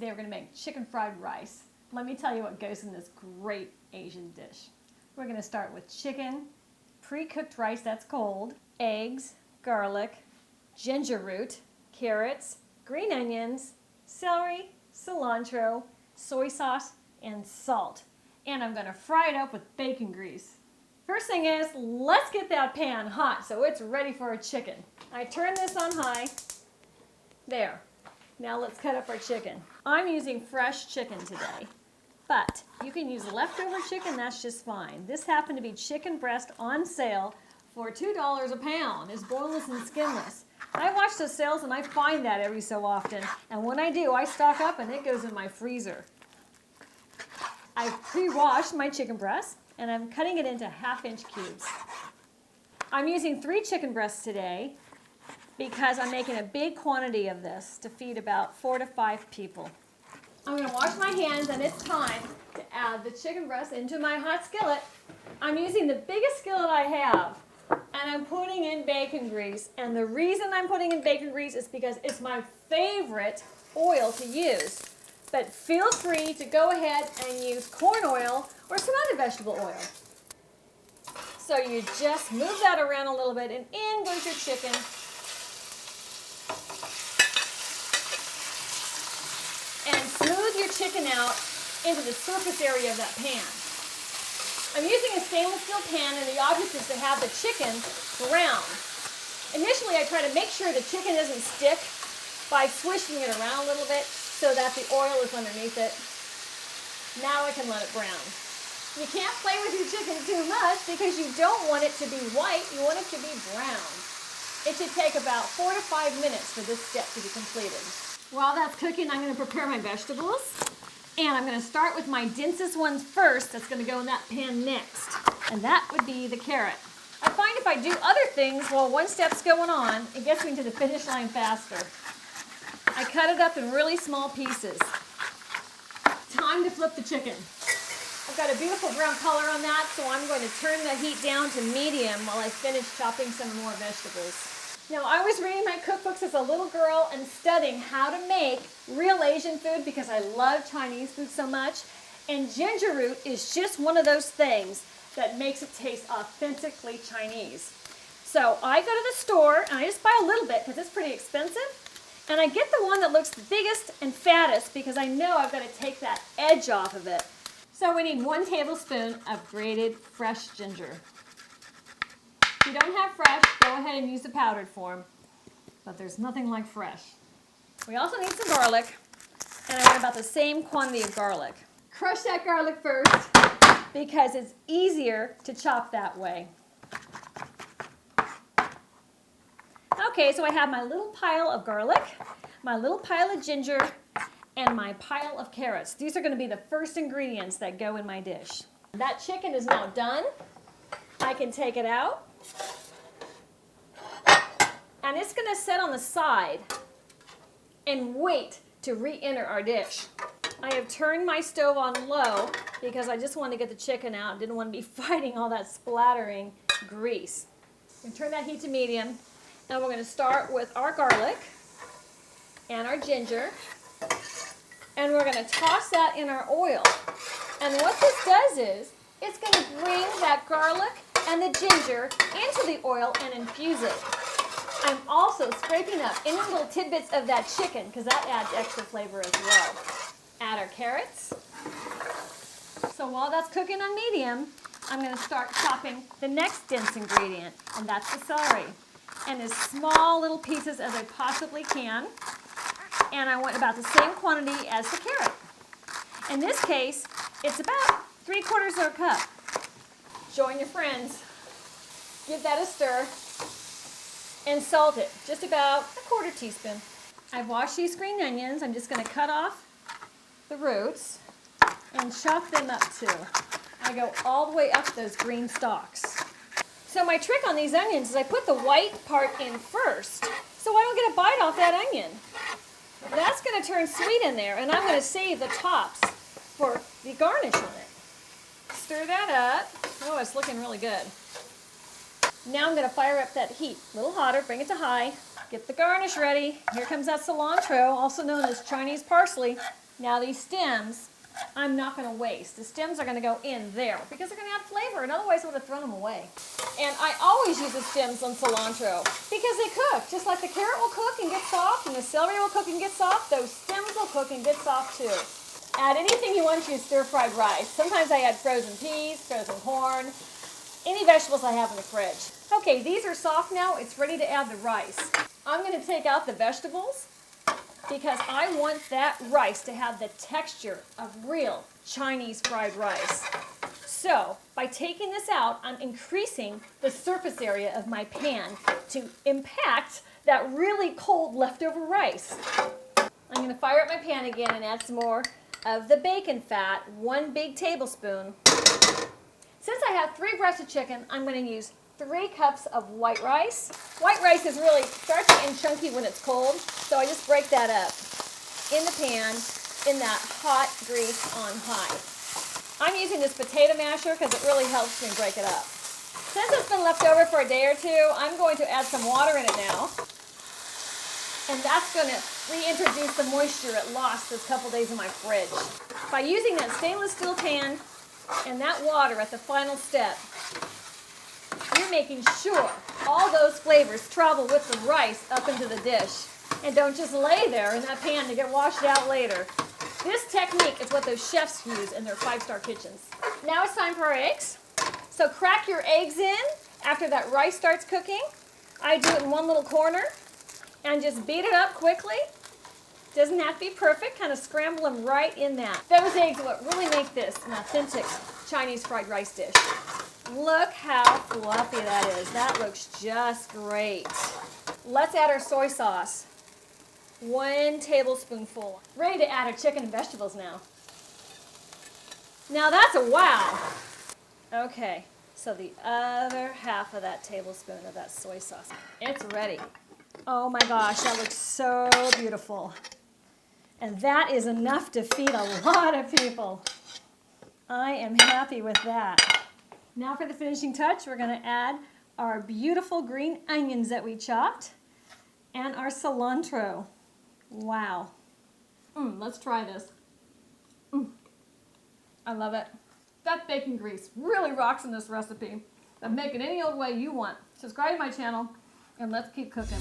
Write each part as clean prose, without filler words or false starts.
today we're going to make chicken fried rice. Let me tell you what goes in this great Asian dish. We're going to start with chicken, pre-cooked rice that's cold, eggs, garlic, ginger root, carrots, green onions, celery, cilantro, soy sauce, and salt. And I'm going to fry it up with bacon grease. First thing is, let's get that pan hot so it's ready for our chicken. I turn this on high. There. Now let's cut up our chicken. I'm using fresh chicken today, but you can use leftover chicken, that's just fine. This happened to be chicken breast on sale for $2 a pound. It's boneless and skinless. I watch the sales and I find that every so often, and when I do, I stock up and it goes in my freezer. I've pre-washed my chicken breast and I'm cutting it into half-inch cubes. I'm using 3 chicken breasts today because I'm making a big quantity of this to feed about 4 to 5 people. I'm going to wash my hands, and it's time to add the chicken breast into my hot skillet. I'm using the biggest skillet I have, and I'm putting in bacon grease. And the reason I'm putting in bacon grease is because it's my favorite oil to use. But feel free to go ahead and use corn oil or some other vegetable oil. So you just move that around a little bit, and in goes your chicken. And smooth your chicken out into the surface area of that pan. I'm using a stainless steel pan, and the object is to have the chicken brown. Initially, I try to make sure the chicken doesn't stick by swishing it around a little bit so that the oil is underneath it. Now I can let it brown. You can't play with your chicken too much because you don't want it to be white, you want it to be brown. It should take about 4 to 5 minutes for this step to be completed. While that's cooking, I'm going to prepare my vegetables. And I'm going to start with my densest ones first. That's going to go in that pan next. And that would be the carrot. I find if I do other things while one step's going on, it gets me to the finish line faster. I cut it up in really small pieces. Time to flip the chicken. I've got a beautiful brown color on that, so I'm going to turn the heat down to medium while I finish chopping some more vegetables. Now, I was reading my cookbooks as a little girl and studying how to make real Asian food because I love Chinese food so much. And ginger root is just one of those things that makes it taste authentically Chinese. So I go to the store and I just buy a little bit because it's pretty expensive. And I get the one that looks the biggest and fattest because I know I've got to take that edge off of it. So we need 1 tablespoon of grated fresh ginger. If you don't have fresh, go ahead and use the powdered form, but there's nothing like fresh. We also need some garlic, and I want about the same quantity of garlic. Crush that garlic first because it's easier to chop that way. Okay, so I have my little pile of garlic, my little pile of ginger, and my pile of carrots. These are going to be the first ingredients that go in my dish. That chicken is now done. I can take it out. And it's going to sit on the side and wait to re-enter our dish. I have turned my stove on low because I just wanted to get the chicken out. Didn't want to be fighting all that splattering grease. I'm going to turn that heat to medium. Now we're going to start with our garlic and our ginger. And we're going to toss that in our oil. And what this does is, it's going to bring that garlic and the ginger into the oil and infuse it. I'm also scraping up any little tidbits of that chicken because that adds extra flavor as well. Add our carrots. So while that's cooking on medium, I'm going to start chopping the next dense ingredient, and that's the celery. And as small little pieces as I possibly can. And I want about the same quantity as the carrot. In this case, it's about 3/4 cup. Join your friends. Give that a stir. And salt it, just about 1/4 teaspoon. I've washed these green onions. I'm just going to cut off the roots and chop them up too. I go all the way up those green stalks. So my trick on these onions is I put the white part in first so I don't get a bite off that onion. That's going to turn sweet in there, and I'm going to save the tops for the garnish on it. Stir that up. Oh, it's looking really good. Now I'm going to fire up that heat. A little hotter, bring it to high. Get the garnish ready. Here comes that cilantro, also known as Chinese parsley. Now these stems, I'm not going to waste. The stems are going to go in there because they're going to add flavor, and otherwise I would have thrown them away. And I always use the stems on cilantro because they cook. Just like the carrot will cook and get soft, and the celery will cook and get soft, those stems will cook and get soft too. Add anything you want to stir-fried rice. Sometimes I add frozen peas, frozen corn, any vegetables I have in the fridge. Okay, these are soft now. It's ready to add the rice. I'm going to take out the vegetables because I want that rice to have the texture of real Chinese fried rice. So, by taking this out, I'm increasing the surface area of my pan to impact that really cold leftover rice. I'm going to fire up my pan again and add some more of the bacon fat, 1 big tablespoon. Since I have 3 breasts of chicken, I'm going to use 3 cups of white rice. White rice is really starchy and chunky when it's cold, so I just break that up in the pan in that hot grease on high. I'm using this potato masher because it really helps me break it up. Since it's been left over for a day or two, I'm going to add some water in it now. And that's going to reintroduce the moisture it lost this couple days in my fridge. By using that stainless steel pan and that water at the final step, you're making sure all those flavors travel with the rice up into the dish and don't just lay there in that pan to get washed out later. This technique is what those chefs use in their 5-star kitchens. Now it's time for our eggs. So crack your eggs in after that rice starts cooking. I do it in one little corner and just beat it up quickly. Doesn't have to be perfect, kind of scramble them right in that. Those eggs are what really make this an authentic Chinese fried rice dish. Look how fluffy that is. That looks just great. Let's add our soy sauce. 1 tablespoonful. Ready to add our chicken and vegetables now. Now that's a wow. Okay, so the other half of that tablespoon of that soy sauce. It's ready. Oh my gosh, that looks so beautiful. And that is enough to feed a lot of people. I am happy with that. Now for the finishing touch, we're going to add our beautiful green onions that we chopped and our cilantro. Wow. Let's try this. I love it. That bacon grease really rocks in this recipe. But make it any old way you want. Subscribe to my channel and let's keep cooking.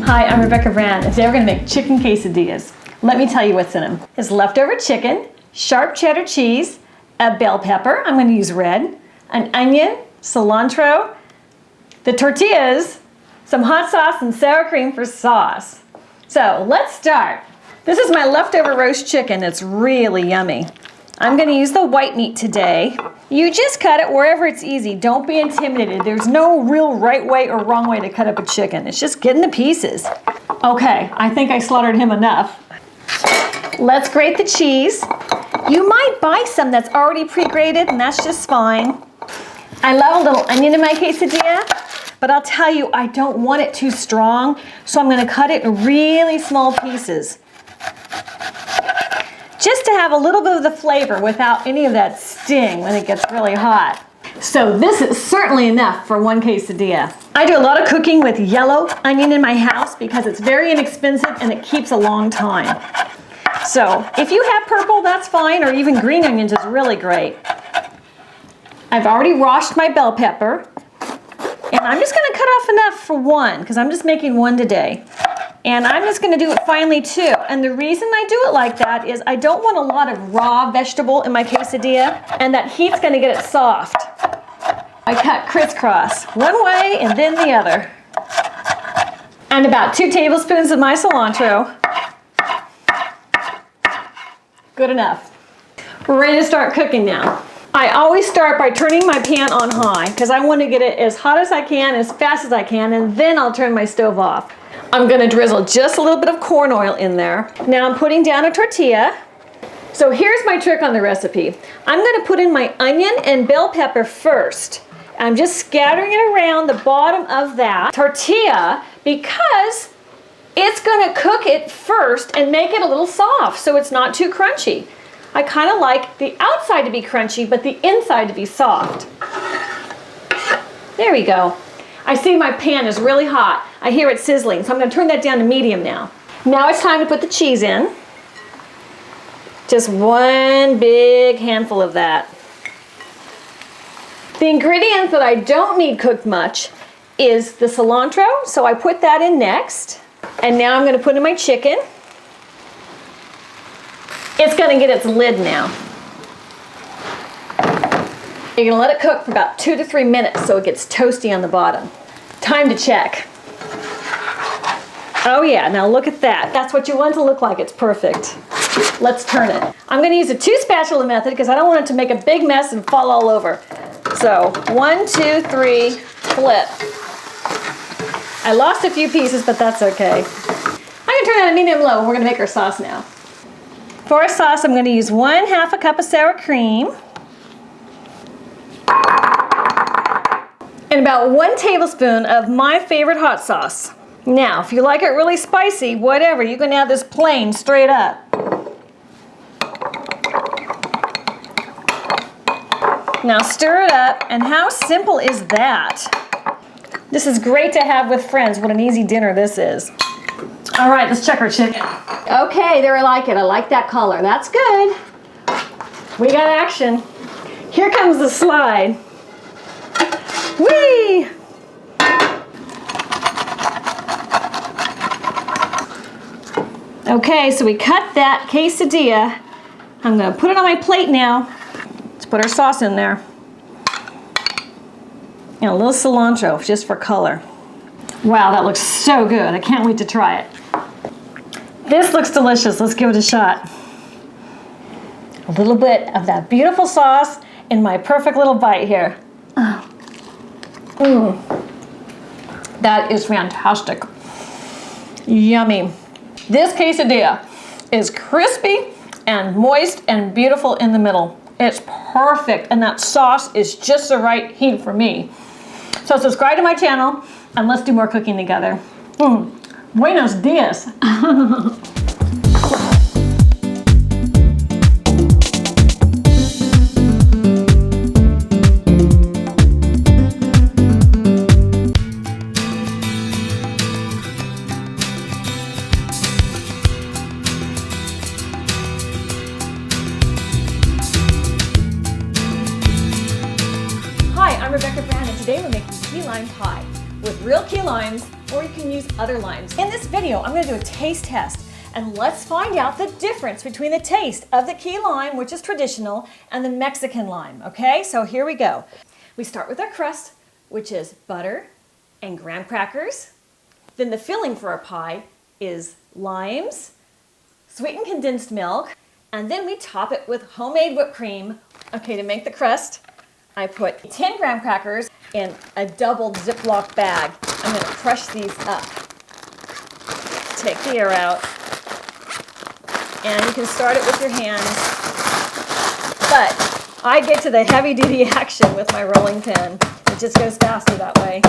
Hi, I'm Rebecca Brand, and today we're going to make chicken quesadillas. Let me tell you what's in them. It's leftover chicken, sharp cheddar cheese, a bell pepper, I'm going to use red, an onion, cilantro, the tortillas, some hot sauce and sour cream for sauce. So let's start. This is my leftover roast chicken. It's really yummy. I'm going to use the white meat today. You just cut it wherever it's easy. Don't be intimidated. There's no real right way or wrong way to cut up a chicken. It's just getting the pieces. Okay, I think I slaughtered him enough. Let's grate the cheese. You might buy some that's already pre-grated, and that's just fine. I love a little onion in my quesadilla, but I'll tell you, I don't want it too strong, so I'm going to cut it in really small pieces. Just to have a little bit of the flavor without any of that sting when it gets really hot. So this is certainly enough for 1 quesadilla. I do a lot of cooking with yellow onion in my house because it's very inexpensive and it keeps a long time. So if you have purple, that's fine, or even green onions is really great. I've already washed my bell pepper, and I'm just going to cut off enough for 1 because I'm just making 1 today. And I'm just going to do it finely too. And the reason I do it like that is I don't want a lot of raw vegetable in my quesadilla, and that heat's going to get it soft. I cut crisscross, one way and then the other. And about 2 tablespoons of my cilantro. Good enough. We're ready to start cooking now. I always start by turning my pan on high because I want to get it as hot as I can, as fast as I can, and then I'll turn my stove off. I'm going to drizzle just a little bit of corn oil in there. Now I'm putting down a tortilla. So here's my trick on the recipe. I'm going to put in my onion and bell pepper first. I'm just scattering it around the bottom of that tortilla because it's gonna cook it first and make it a little soft so it's not too crunchy. I kind of like the outside to be crunchy, but the inside to be soft. There we go. I see my pan is really hot. I hear it sizzling, so I'm gonna turn that down to medium now. Now it's time to put the cheese in. Just one big handful of that. The ingredient that I don't need cooked much is the cilantro, so I put that in next. And now I'm gonna put in my chicken. It's gonna get its lid now. You're gonna let it cook for about 2 to 3 minutes so it gets toasty on the bottom. Time to check. Oh yeah, now look at that. That's what you want it to look like. It's perfect. Let's turn it. I'm gonna use a 2 spatula method because I don't want it to make a big mess and fall all over. So 1, 2, 3, flip. I lost a few pieces, but that's okay. I'm gonna turn it on medium low and we're gonna make our sauce now. For our sauce, I'm gonna use 1/2 cup of sour cream and about 1 tablespoon of my favorite hot sauce. Now, if you like it really spicy, whatever, you can add this plain straight up. Now stir it up, and how simple is that? This is great to have with friends. What an easy dinner this is. All right, let's check our chicken. Okay, there I like it. I like that color. That's good. We got action. Here comes the slide. Whee! Okay, so we cut that quesadilla. I'm gonna put it on my plate now. Let's put our sauce in there. And a little cilantro, just for color. Wow, that looks so good. I can't wait to try it. This looks delicious. Let's give it a shot. A little bit of that beautiful sauce in my perfect little bite here. That is fantastic. Yummy. This quesadilla is crispy and moist and beautiful in the middle. It's perfect, and that sauce is just the right heat for me. So subscribe to my channel, and let's do more cooking together. Buenos dias. I'm Rebecca Brown, and today we're making key lime pie with real key limes, or you can use other limes. In this video, I'm going to do a taste test, and let's find out the difference between the taste of the key lime, which is traditional, and the Mexican lime, okay? So here we go. We start with our crust, which is butter and graham crackers. Then the filling for our pie is limes, sweetened condensed milk, and then we top it with homemade whipped cream. Okay, to make the crust, I put 10 graham crackers in a double Ziploc bag. I'm going to crush these up. Take the air out. And you can start it with your hands. But I get to the heavy-duty action with my rolling pin. It just goes faster that way.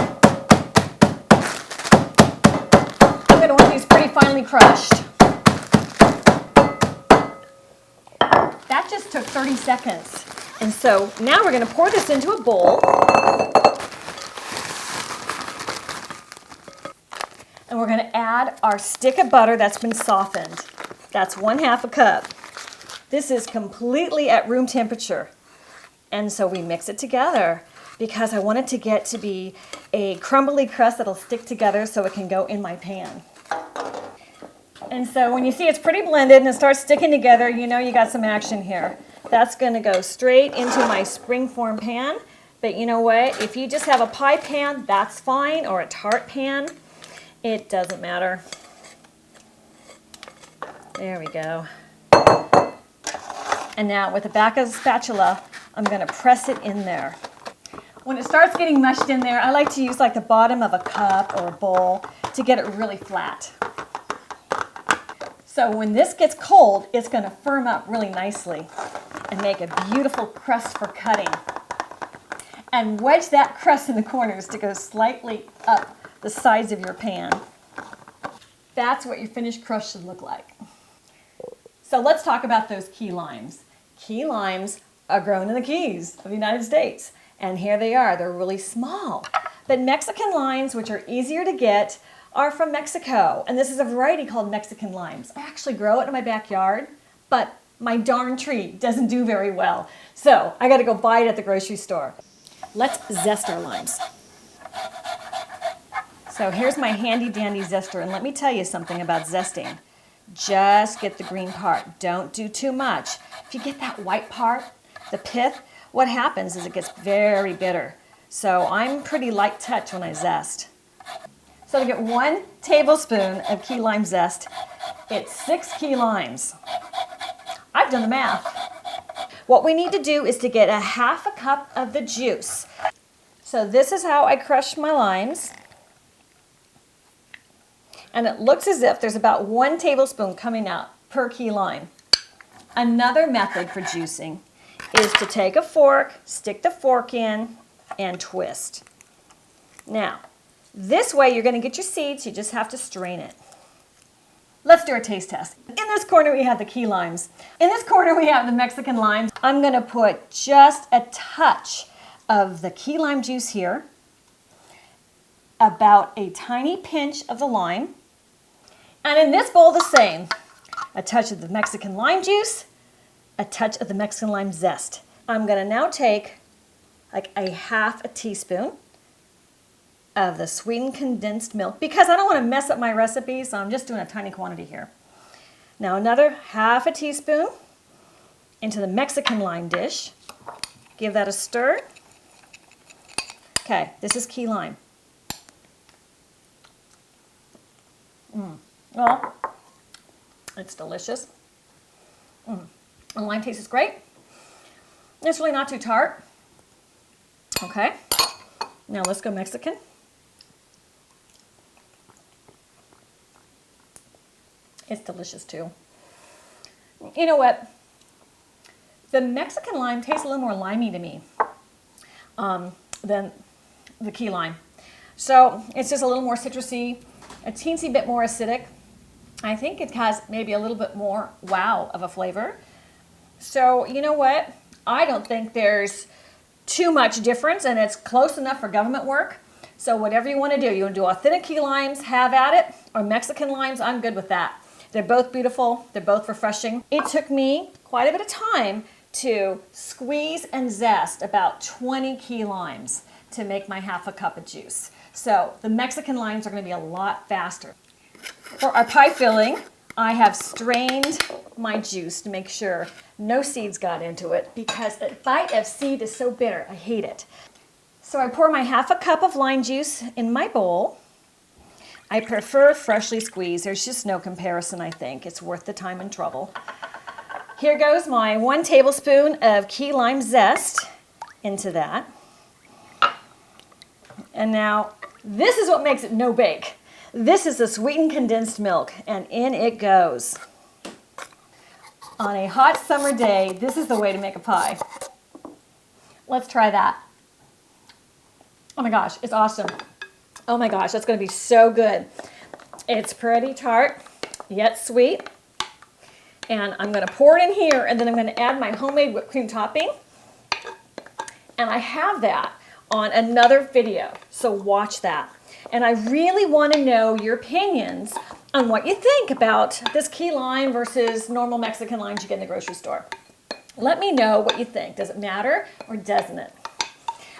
I'm going to want these pretty finely crushed. That just took 30 seconds. And so now we're going to pour this into a bowl. And we're going to add our stick of butter that's been softened. That's 1/2 cup. This is completely at room temperature. And so we mix it together because I want it to get to be a crumbly crust that'll stick together so it can go in my pan. And so when you see it's pretty blended and it starts sticking together, you know you got some action here. That's going to go straight into my springform pan. But you know what? If you just have a pie pan, that's fine, or a tart pan. It doesn't matter. There we go. And now with the back of the spatula, I'm going to press it in there. When it starts getting mushed in there, I like to use like the bottom of a cup or a bowl to get it really flat. So when this gets cold, it's going to firm up really nicely and make a beautiful crust for cutting. and wedge that crust in the corners to go slightly up the sides of your pan. That's what your finished crust should look like. So let's talk about those key limes. Key limes are grown in the Keys of the United States, and here they are. They're really small. But Mexican limes, which are easier to get, are from Mexico, and this is a variety called Mexican limes. I actually grow it in my backyard, but my darn tree doesn't do very well, so I gotta go buy it at the grocery store. Let's zest our limes. So here's my handy dandy zester, and let me tell you something about zesting. Just get the green part. Don't do too much. If you get that white part, the pith, what happens is it gets very bitter. So I'm pretty light touch when I zest. So to get 1 tablespoon of key lime zest, it's 6 key limes. I've done the math. What we need to do is to get a half a cup of the juice. So this is how I crush my limes. And it looks as if there's about 1 tablespoon coming out per key lime. Another method for juicing is to take a fork, stick the fork in, and twist. Now, this way you're going to get your seeds, you just have to strain it. Let's do a taste test. In this corner we have the key limes. In this corner we have the Mexican limes. I'm going to put just a touch of the key lime juice here, about a tiny pinch of the lime, and in this bowl the same. A touch of the Mexican lime juice, a touch of the Mexican lime zest. I'm going to now take like a half a teaspoon of the sweetened condensed milk because I don't want to mess up my recipe, so I'm just doing a tiny quantity here. Now another half a teaspoon into the Mexican lime dish. Give that a stir. Okay, this is key lime. Well, it's delicious. The lime taste is great. It's really not too tart. Okay, now let's go Mexican. It's delicious too. You know what? The Mexican lime tastes a little more limey to me than the key lime. So it's just a little more citrusy, a teensy bit more acidic. I think it has maybe a little bit more wow of a flavor. So you know what? I don't think there's too much difference, and it's close enough for government work. So whatever you want to do, you want to do authentic key limes, have at it, or Mexican limes, I'm good with that. They're both beautiful, they're both refreshing. It took me quite a bit of time to squeeze and zest about 20 key limes to make my half a cup of juice. So the Mexican limes are going to be a lot faster. For our pie filling, I have strained my juice to make sure no seeds got into it because a bite of seed is so bitter. I hate it. So I pour my half a cup of lime juice in my bowl. I prefer freshly squeezed. There's just no comparison, I think. It's worth the time and trouble. Here goes my 1 tablespoon of key lime zest into that. And now, this is what makes it no bake. This is the sweetened condensed milk, and in it goes. On a hot summer day, this is the way to make a pie. Let's try that. Oh my gosh, it's awesome. Oh my gosh, that's going to be so good. It's pretty tart, yet sweet. And I'm going to pour it in here, and then I'm going to add my homemade whipped cream topping. And I have that on another video, so watch that. And I really want to know your opinions on what you think about this key lime versus normal Mexican limes you get in the grocery store. Let me know what you think. Does it matter or doesn't it?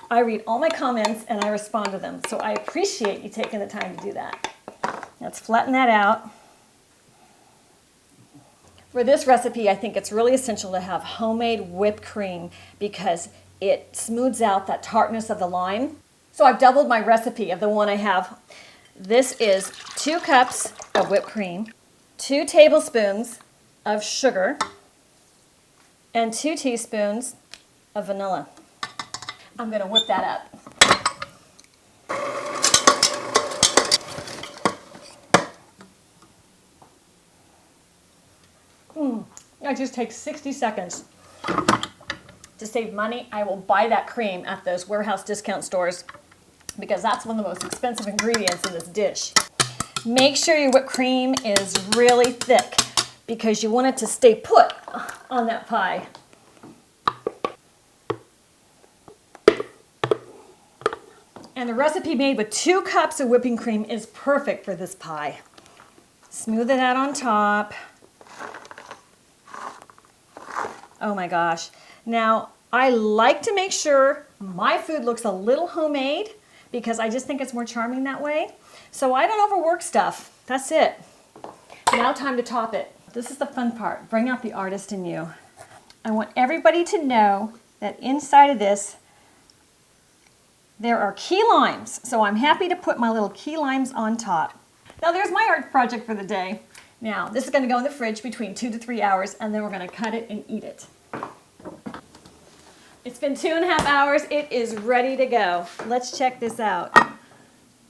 I read all my comments and I respond to them, so I appreciate you taking the time to do that. Let's flatten that out. For this recipe, I think it's really essential to have homemade whipped cream because it smooths out that tartness of the lime. So I've doubled my recipe of the one I have. This is 2 cups of whipped cream, 2 tablespoons of sugar, and 2 teaspoons of vanilla. I'm going to whip that up. That just takes 60 seconds to save money, I will buy that cream at those warehouse discount stores because that's one of the most expensive ingredients in this dish. Make sure your whipped cream is really thick because you want it to stay put on that pie. And the recipe made with 2 cups of whipping cream is perfect for this pie. Smooth it out on top. Oh my gosh. Now, I like to make sure my food looks a little homemade because I just think it's more charming that way. So I don't overwork stuff. That's it. Now time to top it. This is the fun part. Bring out the artist in you. I want everybody to know that inside of this, there are key limes. So I'm happy to put my little key limes on top. Now there's my art project for the day. Now, this is going to go in the fridge between 2 to 3 hours, and then we're going to cut it and eat it. It's been 2.5 hours. It is ready to go. Let's check this out.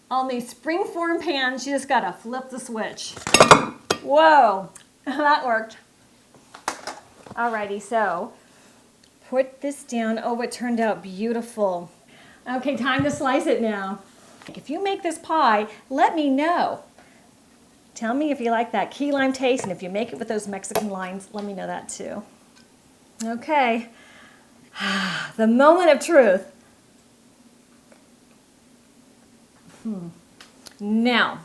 On these springform pans, you just got to flip the switch. Whoa, that worked. Alrighty, so put this down. Oh, it turned out beautiful. Okay, time to slice it now. If you make this pie, let me know. Tell me if you like that key lime taste, and if you make it with those Mexican limes, let me know that too. Okay, the moment of truth. Now,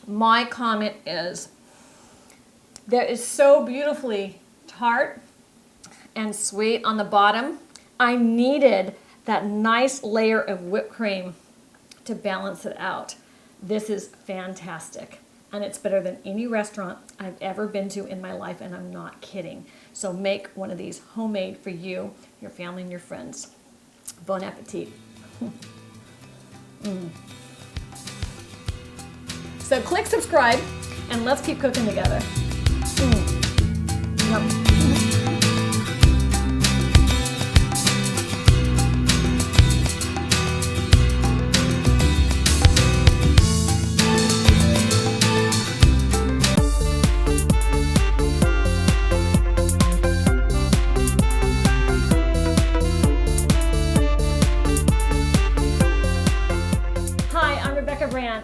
my comment is, that is so beautifully tart and sweet on the bottom. I needed that nice layer of whipped cream to balance it out. This is fantastic. And it's better than any restaurant I've ever been to in my life, and I'm not kidding. So make one of these homemade for you, your family, and your friends. Bon appetit. So click subscribe, and let's keep cooking together. Yum.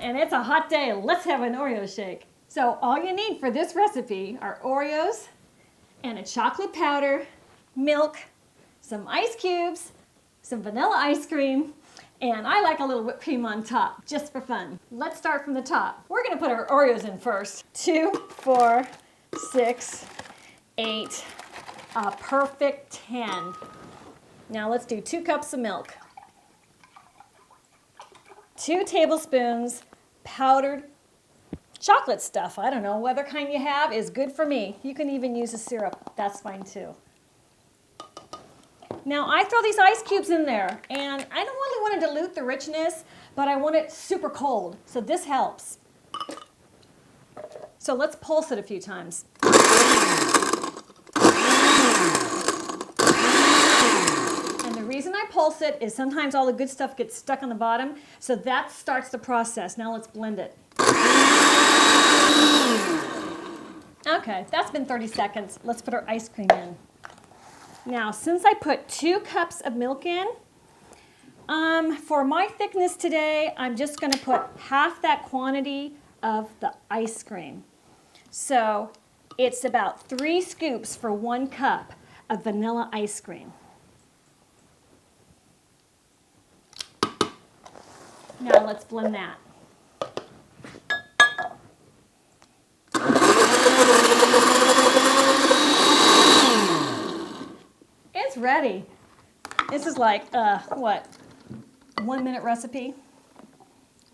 And it's a hot day. Let's have an Oreo shake. So all you need for this recipe are Oreos and a chocolate powder, milk, some ice cubes, some vanilla ice cream, and I like a little whipped cream on top, just for fun. Let's start from the top. We're gonna put our Oreos in first. 2, 4, 6, 8, a perfect 10. Now let's do 2 cups of milk. 2 tablespoons powdered chocolate stuff. I don't know, whatever kind you have is good for me. You can even use a syrup, that's fine too. Now I throw these ice cubes in there, and I don't really want to dilute the richness, but I want it super cold, so this helps. So let's pulse it a few times. The reason I pulse it is sometimes all the good stuff gets stuck on the bottom, so that starts the process. Now let's blend it. Okay, that's been 30 seconds. Let's put our ice cream in. Now, since I put 2 cups of milk in, for my thickness today, I'm just going to put half that quantity of the ice cream. So it's about 3 scoops for 1 cup of vanilla ice cream. Now let's blend that. It's ready. This is like, what, 1-minute recipe?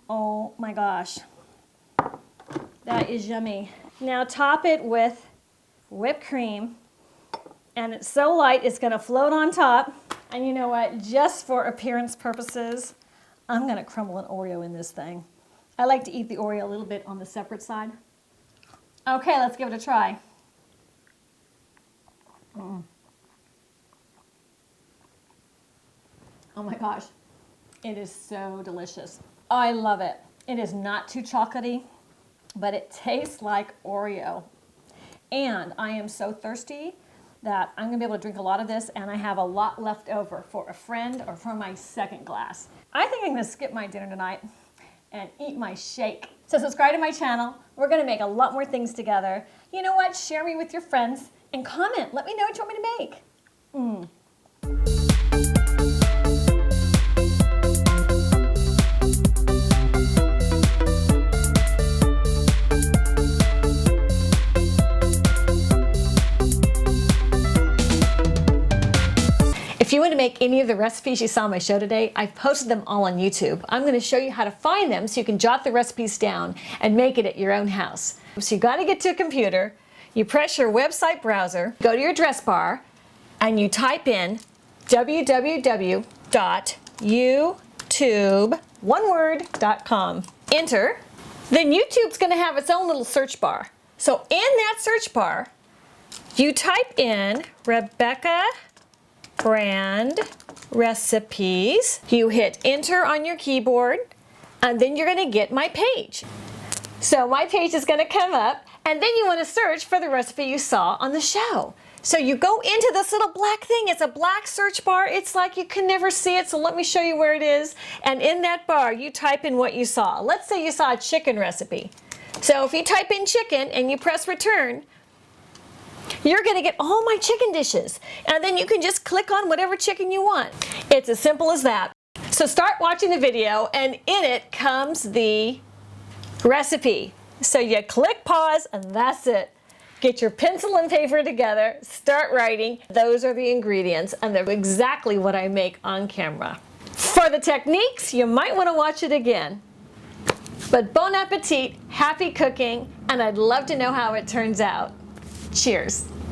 Oh my gosh. That is yummy. Now top it with whipped cream. And it's so light, it's gonna float on top. And you know what, just for appearance purposes, I'm going to crumble an Oreo in this thing. I like to eat the Oreo a little bit on the separate side. Okay, let's give it a try. Oh my gosh, it is so delicious. I love it. It is not too chocolatey, but it tastes like Oreo. And I am so thirsty, that I'm gonna be able to drink a lot of this, and I have a lot left over for a friend or for my second glass. I think I'm gonna skip my dinner tonight and eat my shake. So subscribe to my channel. We're gonna make a lot more things together. You know what? Share me with your friends and comment. Let me know what you want me to make. If you want to make any of the recipes you saw on my show today, I've posted them all on YouTube. I'm going to show you how to find them so you can jot the recipes down and make it at your own house. So you got to get to a computer, you press your website browser, go to your address bar, and you type in www.youtube.com. Enter. Then YouTube's going to have its own little search bar. So in that search bar, you type in Rebecca Brand Recipes. You hit enter on your keyboard, and then you're going to get my page. So my page is going to come up, and then you want to search for the recipe you saw on the show. So you go into this little black thing. It's a black search bar. It's like you can never see it, so let me show you where it is. And in that bar, you type in what you saw. Let's say you saw a chicken recipe. So if you type in chicken and you press return, you're going to get all my chicken dishes, and then you can just click on whatever chicken you want. It's as simple as that. So start watching the video, and in it comes the recipe. So you click pause, and that's it. Get your pencil and paper together, start writing. Those are the ingredients, and they're exactly what I make on camera. For the techniques, you might want to watch it again. But bon appetit, happy cooking, and I'd love to know how it turns out. Cheers.